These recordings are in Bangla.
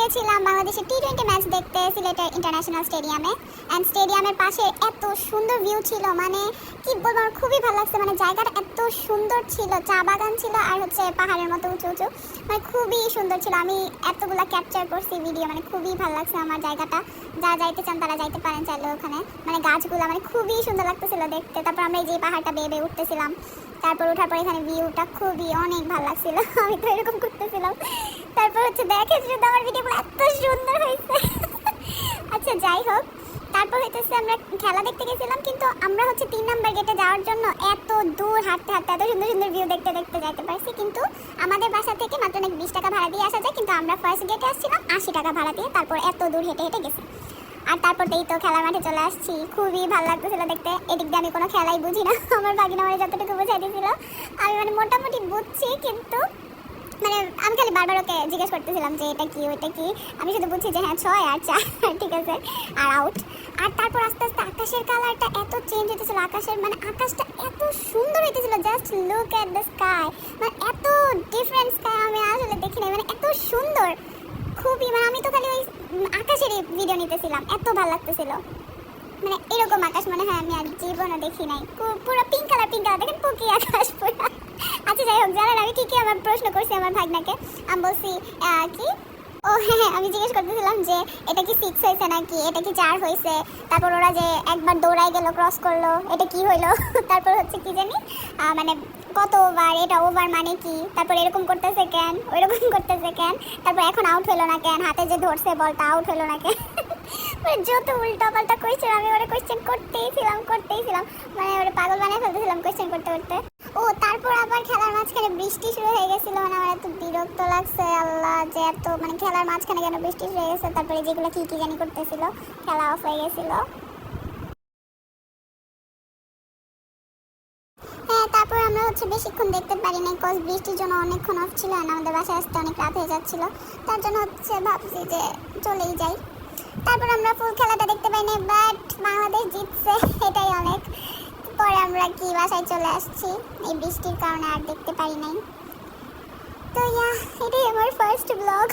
গিয়েছিলাম বাংলাদেশের টি-20 ম্যাচ দেখতে সিলেটের ইন্টারন্যাশনাল স্টেডিয়ামে। অ্যান্ড স্টেডিয়ামের পাশে এত সুন্দর ভিউ ছিল, মানে কি বলবো, আমার খুবই ভালো লাগছে। মানে জায়গাটা এত সুন্দর ছিল, চা বাগান ছিল আর হচ্ছে পাহাড়ের মতো উঁচু উঁচু, মানে খুবই সুন্দর ছিল। আমি এতগুলা ক্যাপচার করছি ভিডিও, মানে খুবই ভালো লাগছে আমার জায়গাটা। যা যাইতে চান তারা যাইতে পারেন চাইলে ওখানে। মানে গাছগুলো মানে খুবই সুন্দর লাগতেছিল দেখতে। তারপর আমরা এই যে পাহাড়টা বেয়ে বেয়ে উঠতেছিলাম, তারপর ওঠার পর এখানে ভিউটা খুবই অনেক ভালো লাগছিল। আমি তো এরকম করতেছিলাম। তারপর হচ্ছে দেখে শুধু আমার ভিডিওগুলো এত সুন্দর হয়েছে। আচ্ছা যাই হোক, তারপর হইতেছে আমরা খেলা দেখতে গেছিলাম, কিন্তু আমরা হচ্ছে 3 নাম্বার গেটে যাওয়ার জন্য এত দূর হাঁটতে হাঁটতে এত সুন্দর সুন্দর ভিউ দেখতে দেখতে যাইতে পারছি। কিন্তু আমাদের বাসা থেকে মাত্র 20 টাকা ভাড়া দিয়ে আসা যায়, কিন্তু আমরা ফার্স্ট গেটে আসছিলাম 80 টাকা ভাড়া দিয়ে। তারপর এত দূর হেঁটে হেঁটে গেছি। আর তারপর এই তো খেলার মাঠে চলে আসছি, খুবই ভালো লাগতেছিল দেখতে। এদিক দিয়ে আমি কোনো খেলাই বুঝি না, আমার ভাগিনা আমার যতটুকু বোঝাই দিয়েছিল আমি মানে মোটামুটি বুঝছি, কিন্তু মানে আমি খালি বারবার ওকে জিজ্ঞেস করতেছিলাম যে এটা কি ওইটা কি। আমি শুধু বুঝছি যে হ্যাঁ 6 আর 4 ঠিক আছে, আর আউট। আর তারপর আস্তে আস্তে আকাশের কালারটা এত চেঞ্জ হইতেছিল, আকাশের মানে আকাশটা এত সুন্দর হইতেছিল। Just look at the sky, মানে এত ডিফারেন্ট স্কাই আমি আসলে দেখি নাই, মানে এত সুন্দর খুবই। মানে আমি তো খালি ওই আকাশেরই ভিডিও নিতেছিলাম, এত ভালো লাগতেছিল। মানে এরকম আকাশ মানে হ্যাঁ আমি আর জীবনও দেখি নাই। পুরো পিঙ্ক কালার দেখেন, পুকি আকাশ পুরো। আচ্ছা যাই হোক, জানেন আমি কি আমার প্রশ্ন করছি আমার ভাগনাকে। আমি বলছি কি, ও হ্যাঁ আমি জিজ্ঞেস করতেছিলাম যে এটা কি 6 হয়েছে নাকি এটা কি 4 হয়েছে। তারপর ওরা যে একবার দৌড়াই গেল, ক্রস করলো, এটা কি হইলো। তারপর হচ্ছে কি জানি মানে কত ওভার, এটা ওভার মানে কি, তারপর এরকম করতেছে কেন, ওইরকম করতেছে কেন, তারপর এখন আউট হলো না কেন, হাতে যে ধরছে বলটা আউট হলো না কেন। মানে যত উল্টা পাল্টা কোয়েশ্চেন, আমি ওরা কোয়েশ্চেন করতেই ছিলাম, মানে ওরা পাগল বানিয়ে ফেলতেছিলাম কোয়েশ্চেন করতে করতে। ও তারপর আবার খেলার মাঝখানে বৃষ্টি শুরু হয়ে গেছিল, মানে আমার এত বিরক্ত লাগছে আল্লাহ, যে এত মানে খেলার মাঝখানে কেন বৃষ্টি শুরু হয়ে গেছে। তারপরে যেগুলো কি জানি করতেছিল, খেলা অফ হয়ে গেছিল। হ্যাঁ তারপর আমরা হচ্ছে বেশিক্ষণ দেখতে পারি নাই, কজ বৃষ্টির জন্য অনেকক্ষণ অফ ছিল, আর আমাদের বাসায় আসতে অনেক রাত হয়ে যাচ্ছিল। তার জন্য হচ্ছে ভাবছি যে চলেই যাই। তারপর আমরা ফুল খেলাটা দেখতে পাই নাই, বাট বাংলাদেশ জিতছে, এটাই অনেক। পরে আমরা কি বাসায় চলে আসছি, এই বৃষ্টির কারণে আর দেখতে পারি নাই। তো এটাই আমার ফার্স্ট ব্লগ।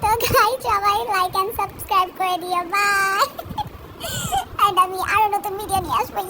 তো গাইস সবাই লাইক এন্ড সাবস্ক্রাইব করে দিও, বাই। আর আমি আরো নতুন ভিডিও নিয়ে আসবো।